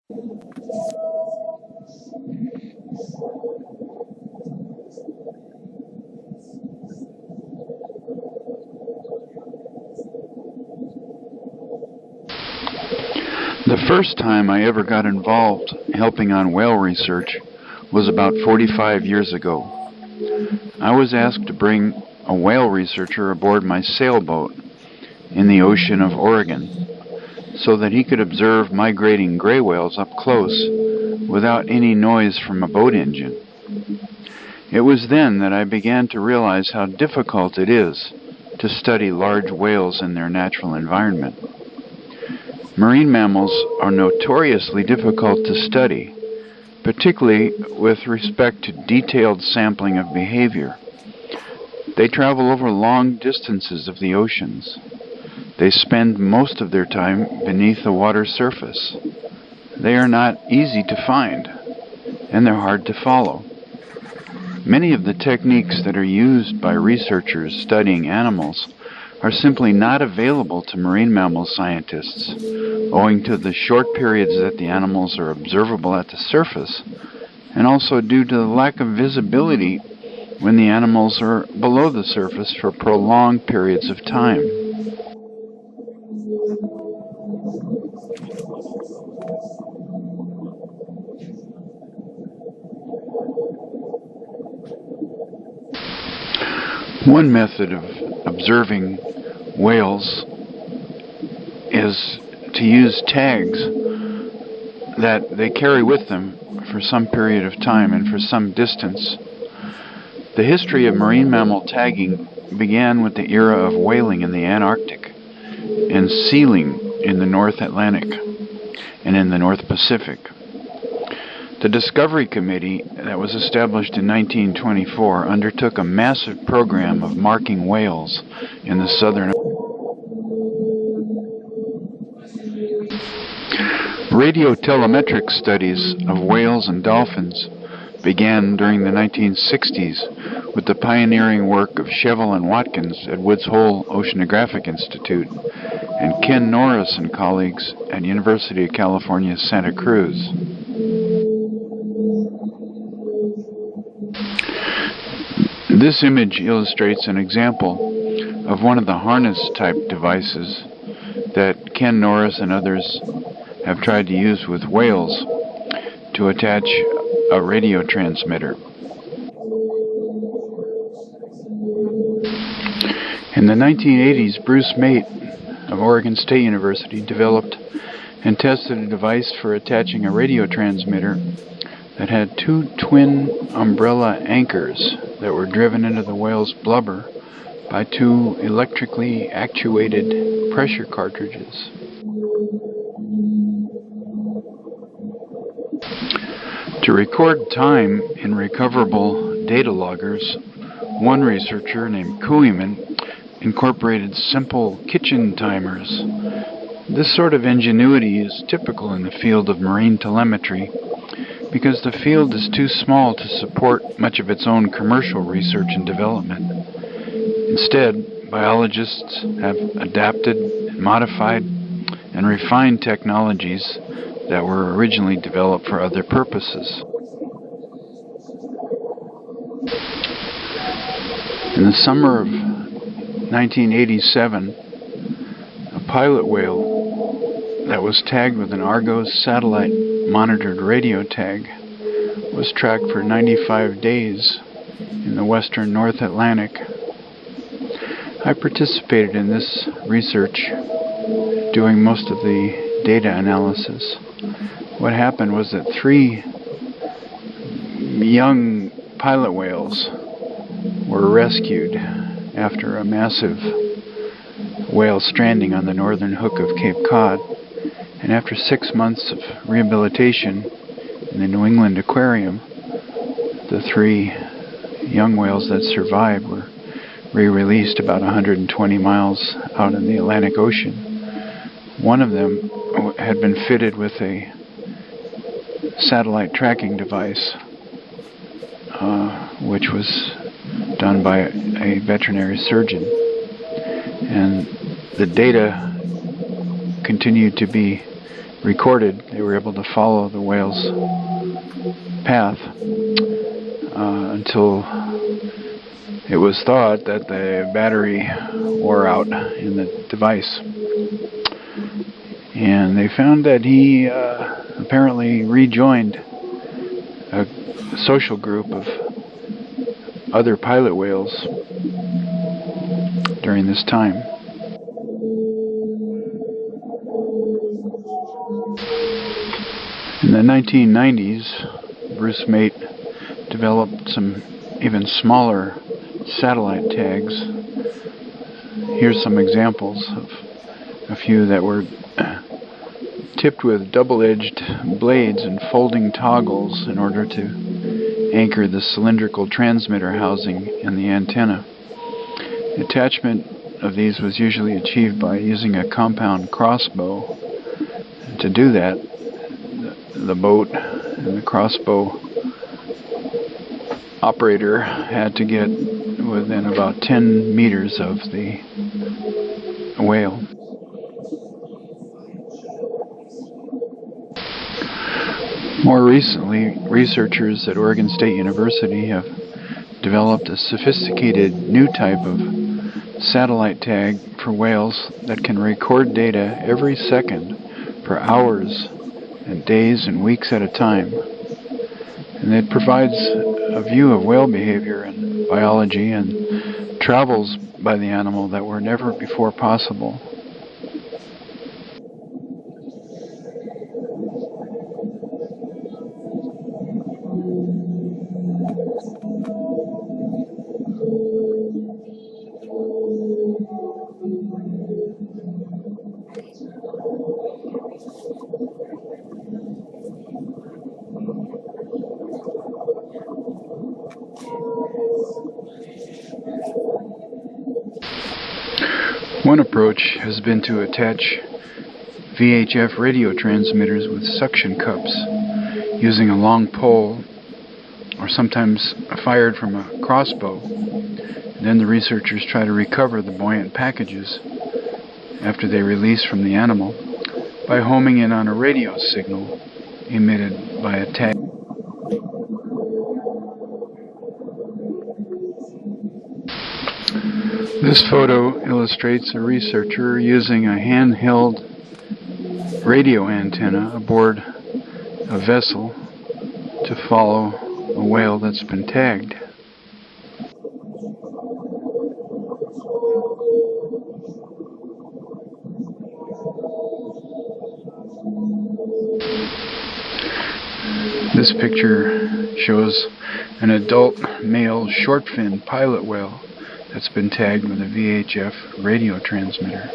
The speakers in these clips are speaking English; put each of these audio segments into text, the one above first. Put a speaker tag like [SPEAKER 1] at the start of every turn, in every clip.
[SPEAKER 1] The first time I ever got involved helping on whale research was about 45 years ago. I was asked to bring a whale researcher aboard my sailboat in the ocean of Oregon so that he could observe migrating gray whales up close without any noise from a boat engine. It was then that I began to realize how difficult it is to study large whales in their natural environment. Marine mammals are notoriously difficult to study, particularly with respect to detailed sampling of behavior. They travel over long distances of the oceans. They spend most of their time beneath the water surface. They are not easy to find, and they're hard to follow. Many of the techniques that are used by researchers studying animals are simply not available to marine mammal scientists, owing to the short periods that the animals are observable at the surface, and also due to the lack of visibility when the animals are below the surface for prolonged periods of time. One method of observing whales is to use tags that they carry with them for some period of time and for some distance. The history of marine mammal tagging began with the era of whaling in the Antarctic and sealing in the North Atlantic and in the North Pacific. The Discovery Committee that was established in 1924 undertook a massive program of marking whales in the southern radiotelemetric studies of whales and dolphins began during the 1960s with the pioneering work of Shevell and Watkins at Woods Hole Oceanographic Institute and Ken Norris and colleagues at University of California, Santa Cruz. This image illustrates an example of one of the harness-type devices that Ken Norris and others have tried to use with whales to attach a radio transmitter. In the 1980s, Bruce Mate of Oregon State University developed and tested a device for attaching a radio transmitter that had two twin umbrella anchors that were driven into the whale's blubber by two electrically actuated pressure cartridges. To record time in recoverable data loggers, one researcher named Koeman incorporated simple kitchen timers. This sort of ingenuity is typical in the field of marine telemetry because the field is too small to support much of its own commercial research and development. Instead, biologists have adapted, modified, and refined technologies that were originally developed for other purposes. In the summer of 1987, a pilot whale that was tagged with an Argos satellite monitored radio tag was tracked for 95 days in the western North Atlantic. I participated in this research, doing most of the data analysis. What happened was that 3 young pilot whales were rescued after a massive whale stranding on the northern hook of Cape Cod. And after 6 months of rehabilitation in the New England Aquarium, the 3 young whales that survived were re-released about 120 miles out in the Atlantic Ocean. One of them had been fitted with a satellite tracking device, which was done by a veterinary surgeon. And the data continued to be recorded. They were able to follow the whale's path until it was thought that the battery wore out in the device. And they found that he apparently rejoined a social group of other pilot whales during this time. In the 1990s, Bruce Mate developed some even smaller satellite tags. Here's some examples of a few that were tipped with double-edged blades and folding toggles in order to anchor the cylindrical transmitter housing in the antenna. The attachment of these was usually achieved by using a compound crossbow. To do that, the boat and the crossbow operator had to get within about 10 meters of the whale. More recently, researchers at Oregon State University have developed a sophisticated new type of satellite tag for whales that can record data every second for hours and days and weeks at a time. And it provides a view of whale behavior and biology and travels by the animal that were never before possible. One approach has been to attach VHF radio transmitters with suction cups using a long pole or sometimes fired from a crossbow. Then the researchers try to recover the buoyant packages after they release from the animal by homing in on a radio signal emitted by a tag. This photo illustrates a researcher using a handheld radio antenna aboard a vessel to follow a whale that's been tagged. This picture shows an adult male short-fin pilot whale that's been tagged with a VHF radio transmitter.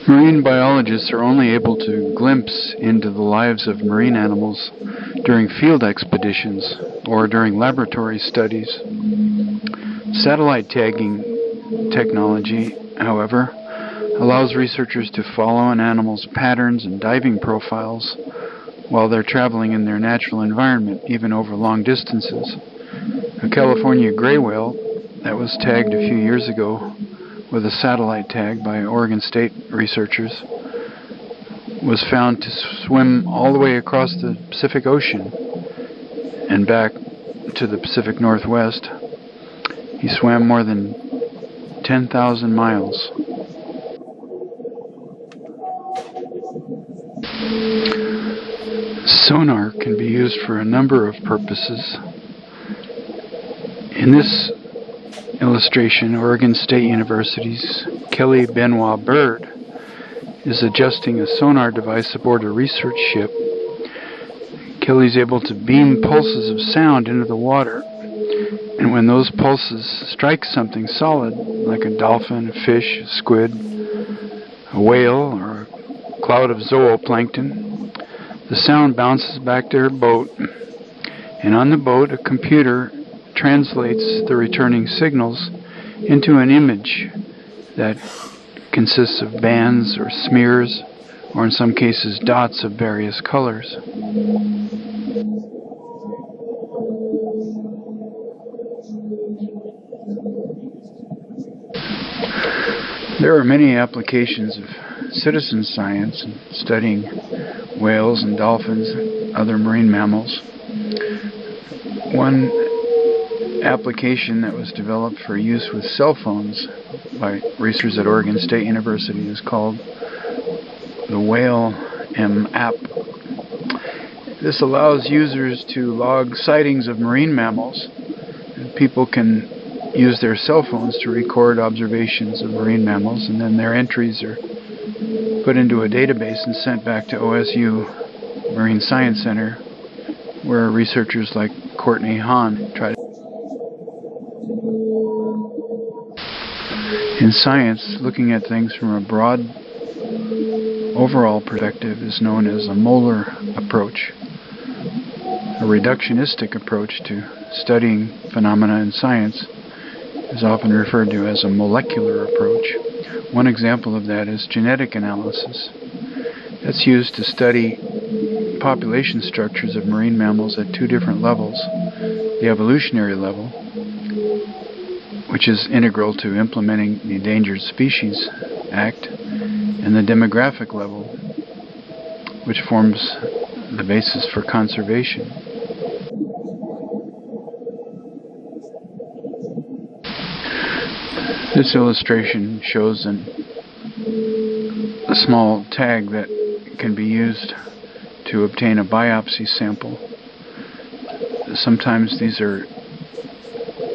[SPEAKER 1] Marine biologists are only able to glimpse into the lives of marine animals during field expeditions or during laboratory studies. Satellite tagging technology, however, allows researchers to follow an animal's patterns and diving profiles while they're traveling in their natural environment, even over long distances. A California gray whale that was tagged a few years ago with a satellite tag by Oregon State researchers was found to swim all the way across the Pacific Ocean and back to the Pacific Northwest. He swam more than 10,000 miles. Sonar can be used for a number of purposes. In this illustration, Oregon State University's Kelly Benoit Bird is adjusting a sonar device aboard a research ship. Kelly's able to beam pulses of sound into the water, and when those pulses strike something solid, like a dolphin, a fish, a squid, a whale, or a cloud of zooplankton, the sound bounces back to her boat, and on the boat a computer translates the returning signals into an image that consists of bands or smears, or in some cases dots of various colors. There are many applications of citizen science in studying whales and dolphins and other marine mammals. One application that was developed for use with cell phones by researchers at Oregon State University is called the Whale M app. This allows users to log sightings of marine mammals, and people can use their cell phones to record observations of marine mammals, and then their entries are put into a database and sent back to OSU Marine Science Center, where researchers like Courtney Hahn try to. In science, looking at things from a broad overall perspective is known as a molar approach. A reductionistic approach to studying phenomena in science is often referred to as a molecular approach. One example of that is genetic analysis. That's used to study population structures of marine mammals at two different levels. The evolutionary level, which is integral to implementing the Endangered Species Act, and the demographic level, which forms the basis for conservation. This illustration shows a small tag that can be used to obtain a biopsy sample. Sometimes these are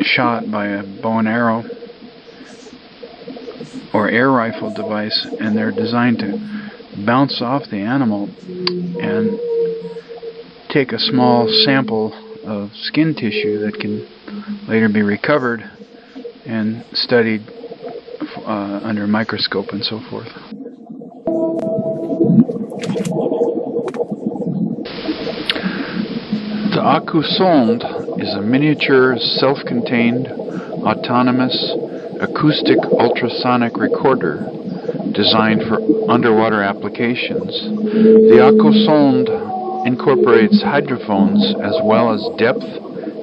[SPEAKER 1] shot by a bow and arrow or air rifle device, and they're designed to bounce off the animal and take a small sample of skin tissue that can later be recovered and studied under a microscope and so forth. The Acusonde is a miniature, self-contained, autonomous, acoustic ultrasonic recorder designed for underwater applications. The Acusonde incorporates hydrophones as well as depth,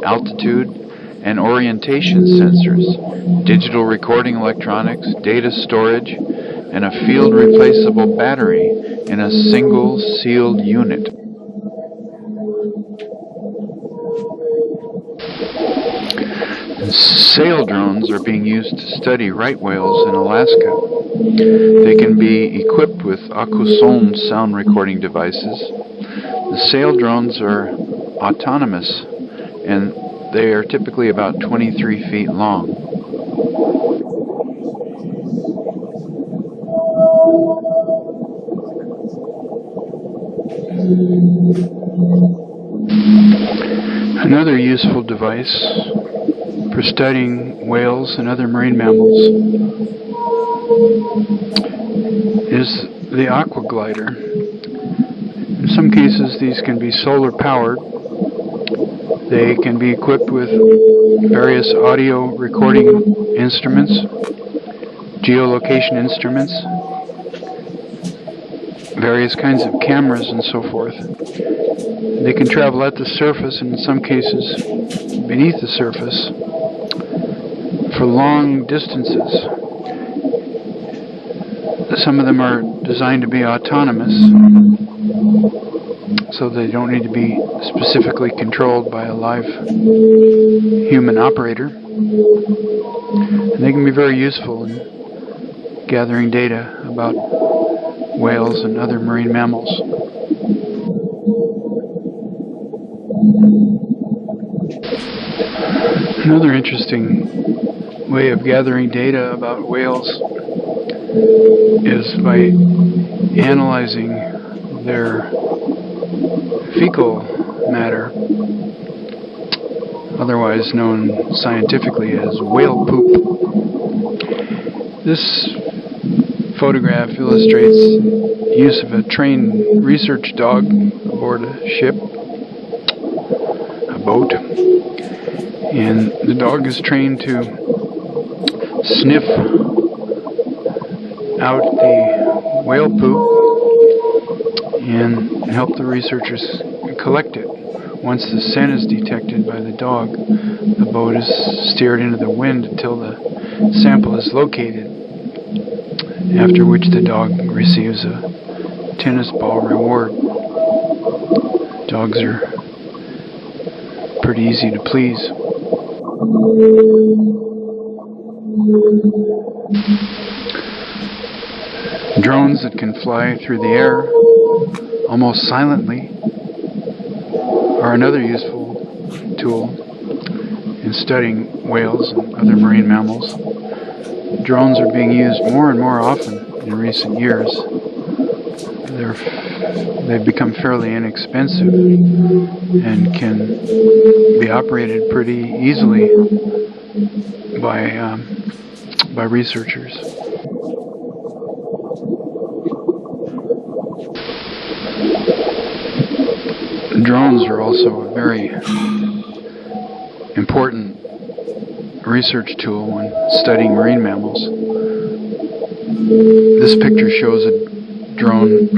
[SPEAKER 1] altitude, and orientation sensors, digital recording electronics, data storage, and a field-replaceable battery in a single sealed unit. Sail drones are being used to study right whales in Alaska. They can be equipped with Acusonde sound recording devices. The sail drones are autonomous, and they are typically about 23 feet long. Another useful device for studying whales and other marine mammals is the aqua glider. In some cases, these can be solar powered. They can be equipped with various audio recording instruments, geolocation instruments, various kinds of cameras, and so forth. They can travel at the surface, and in some cases beneath the surface, for long distances. Some of them are designed to be autonomous, so they don't need to be specifically controlled by a live human operator. And they can be very useful in gathering data about whales and other marine mammals. Another interesting way of gathering data about whales is by analyzing their fecal matter, otherwise known scientifically as whale poop. This photograph illustrates the use of a trained research dog aboard a ship, a boat, and the dog is trained to sniff out the whale poop and help the researchers collect it. Once the scent is detected by the dog, the boat is steered into the wind until the sample is located. after which the dog receives a tennis ball reward. Dogs are pretty easy to please. Drones that can fly through the air almost silently are another useful tool in studying whales and other marine mammals. Drones are being used more and more often in recent years. They've become fairly inexpensive and can be operated pretty easily by researchers. Drones are also a very important research tool when studying marine mammals. This picture shows a drone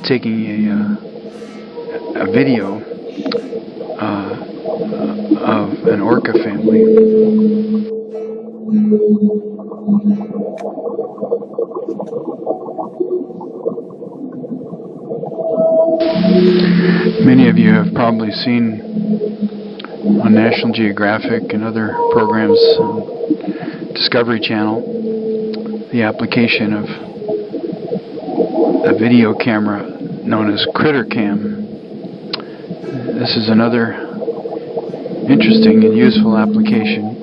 [SPEAKER 1] taking a video of an orca family. Many of you have probably seen on National Geographic and other programs on Discovery Channel the application of a video camera known as Critter Cam. This is another interesting and useful application.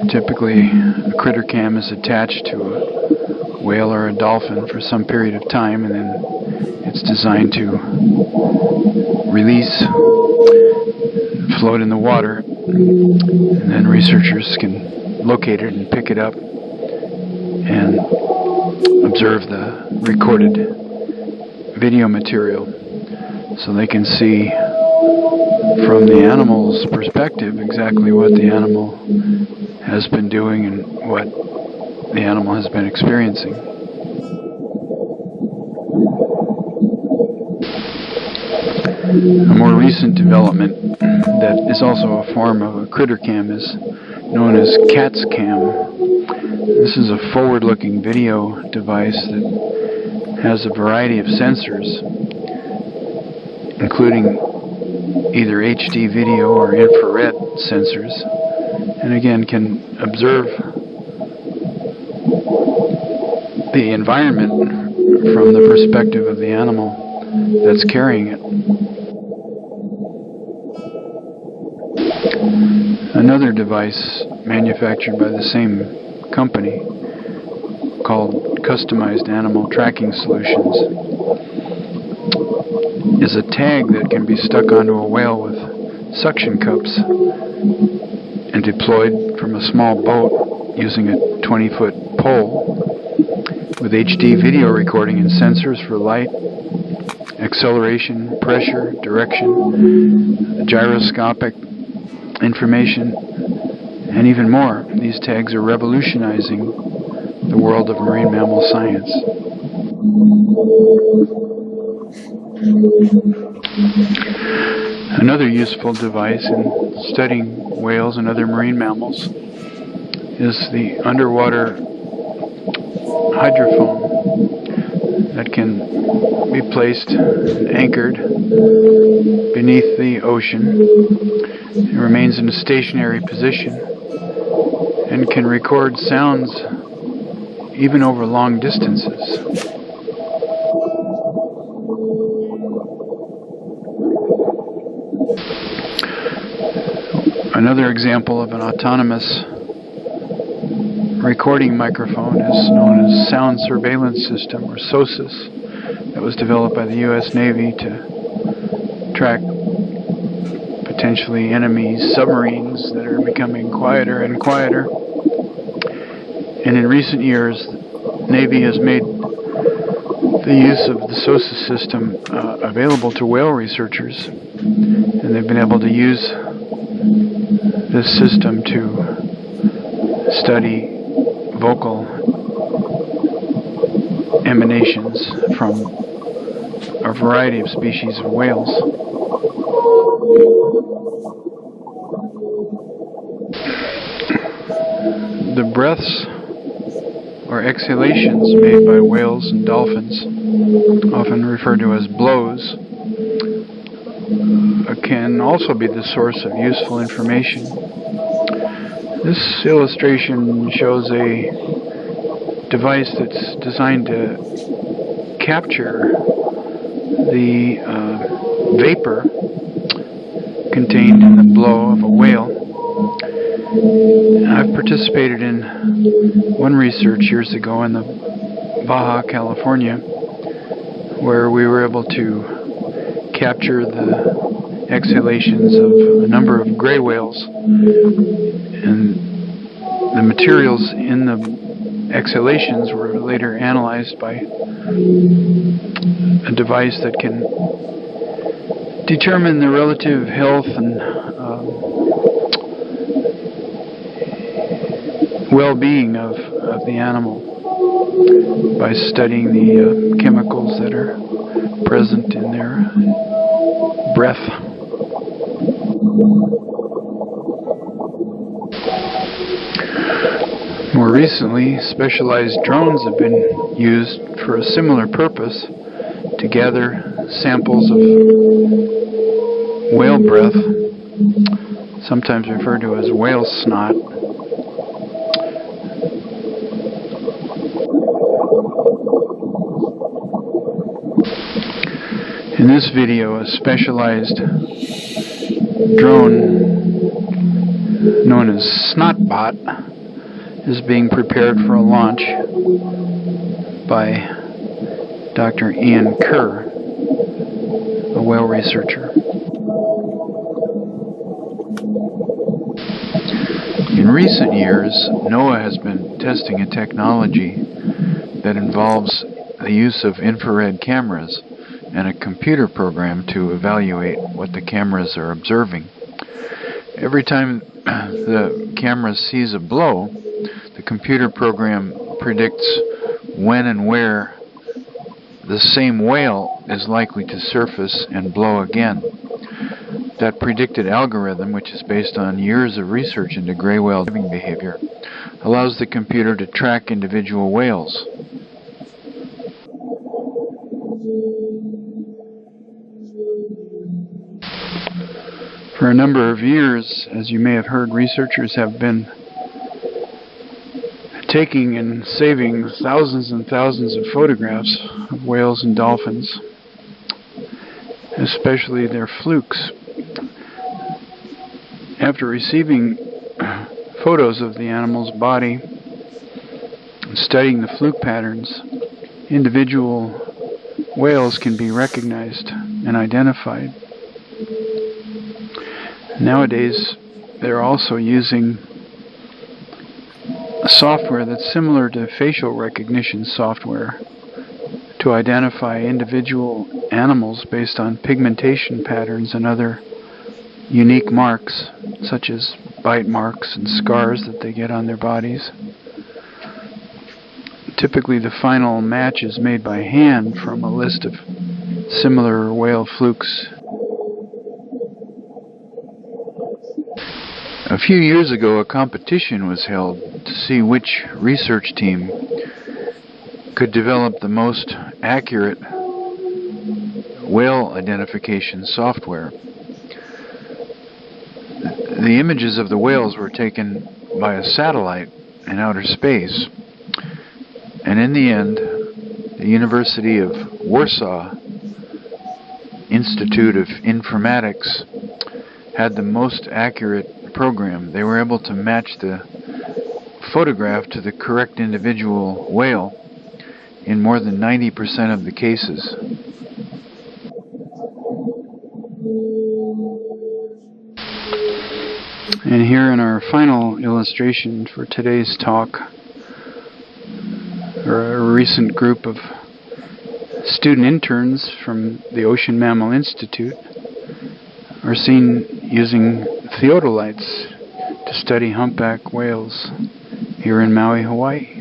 [SPEAKER 1] Typically, a Critter Cam is attached to a whale or a dolphin for some period of time, and then it's designed to release, float in the water, and then researchers can locate it and pick it up and observe the recorded video material so they can see from the animal's perspective exactly what the animal has been doing and what the animal has been experiencing. A more recent development that is also a form of a critter cam is known as CATS cam. This is a forward-looking video device that has a variety of sensors, including either HD video or infrared sensors, and again can observe the environment from the perspective of the animal that's carrying it. Another device manufactured by the same company called Customized Animal Tracking Solutions is a tag that can be stuck onto a whale with suction cups and deployed from a small boat using a 20-foot pole with HD video recording and sensors for light, acceleration, pressure, direction, gyroscopic information, and even more. These tags are revolutionizing the world of marine mammal science. Another useful device in studying whales and other marine mammals is the underwater hydrophone that can be placed and anchored beneath the ocean. It remains in a stationary position and can record sounds even over long distances. Another example of an autonomous recording microphone is known as Sound Surveillance System, or SOSUS, that was developed by the U.S. Navy to track potentially enemy submarines that are becoming quieter and quieter. And in recent years, the Navy has made the use of the SOSUS system available to whale researchers, and they've been able to use this system to study vocal emanations from a variety of species of whales. The breaths or exhalations made by whales and dolphins, often referred to as blows, can also be the source of useful information. This illustration shows a device that's designed to capture the vapor contained in the blow of a whale. I've participated in one research years ago in the Baja California, where we were able to capture the exhalations of a number of gray whales, and the materials in the exhalations were later analyzed by a device that can determine the relative health and well-being of the animal by studying the chemicals that are present in their breath. More recently, specialized drones have been used for a similar purpose to gather samples of whale breath, sometimes referred to as whale snot. In this video, a specialized drone known as Snotbot is being prepared for a launch by Dr. Ian Kerr, a whale researcher. In recent years, NOAA has been testing a technology that involves the use of infrared cameras and a computer program to evaluate what the cameras are observing. Every time the camera sees a blow, the computer program predicts when and where the same whale is likely to surface and blow again. That predicted algorithm, which is based on years of research into gray whale diving behavior, allows the computer to track individual whales. For a number of years, as you may have heard, researchers have been taking and saving thousands and thousands of photographs of whales and dolphins, especially their flukes. After receiving photos of the animal's body and studying the fluke patterns, individual whales can be recognized and identified. Nowadays, they're also using software that's similar to facial recognition software to identify individual animals based on pigmentation patterns and other unique marks, such as bite marks and scars that they get on their bodies. Typically, the final match is made by hand from a list of similar whale flukes. A few years ago, a competition was held to see which research team could develop the most accurate whale identification software. The images of the whales were taken by a satellite in outer space, and in the end, the University of Warsaw Institute of Informatics had the most accurate program. They were able to match the photograph to the correct individual whale in more than 90% of the cases. And here in our final illustration for today's talk, a recent group of student interns from the Ocean Mammal Institute are seen using theodolites to study humpback whales here in Maui, Hawaii.